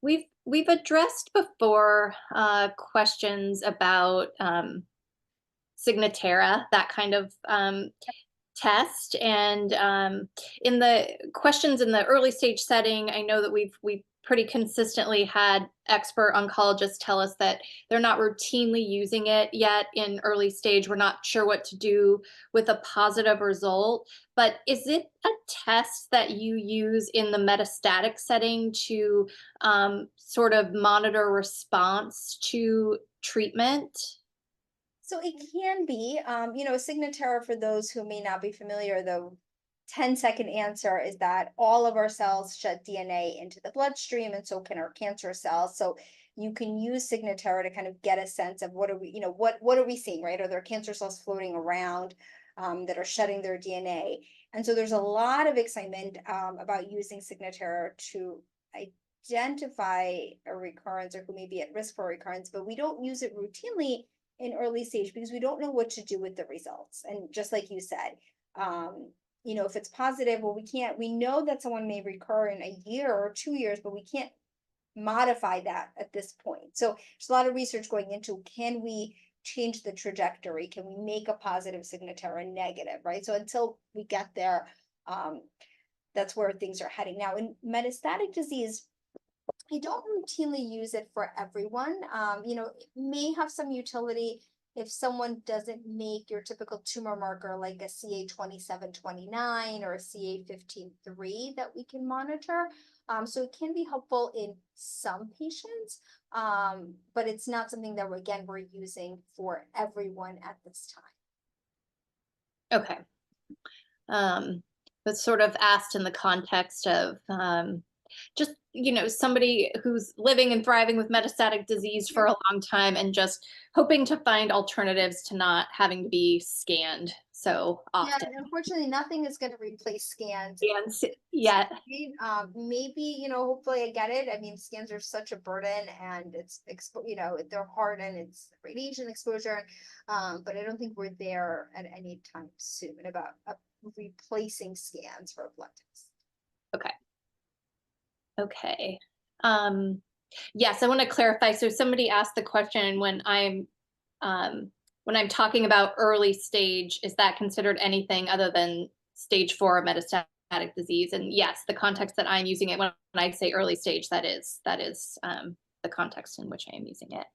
We've addressed before questions about Signatera, that kind of test. And in the questions in the early stage setting, I know that we've pretty consistently had expert oncologists tell us that they're not routinely using it yet in early stage. We're not sure what to do with a positive result. But is it a test that you use in the metastatic setting to sort of monitor response to treatment? So it can be, Signatera, for those who may not be familiar, the 10-second answer is that all of our cells shed DNA into the bloodstream, and so can our cancer cells. So you can use Signatera to kind of get a sense of what are we, what are we seeing, right? Are there cancer cells floating around that are shedding their DNA? And so there's a lot of excitement about using Signatera to identify a recurrence or who may be at risk for recurrence, but we don't use it routinely in early stage because we don't know what to do with the results. And just like you said, if it's positive, well, we know that someone may recur in a year or 2 years, but we can't modify that at this point. So there's a lot of research going into, can we change the trajectory? Can we make a positive Signatera negative, right? So until we get there, that's where things are heading. Now, in metastatic disease, I don't routinely use it for everyone. It may have some utility if someone doesn't make your typical tumor marker like a CA2729 or a CA15-3 that we can monitor. So it can be helpful in some patients, but it's not something that we're using for everyone at this Okay. That's sort of asked in the context of just somebody who's living and thriving with metastatic disease for time. a long time and just hoping to find alternatives to not having to be scanned so Yeah, often. and unfortunately, nothing is going to replace scans. And yet, Maybe, hopefully I get it. I mean, scans are such a burden, and they're hard, and it's radiation exposure. But I don't think we're there at any time soon about replacing scans for blood tests. okay. Okay. Um, yes, I want to clarify. So somebody asked the question, when I'm talking about early stage, is that considered anything other than stage 4 metastatic disease? And yes, the context that I'm using it when I say early stage, that is the context in which I am using it.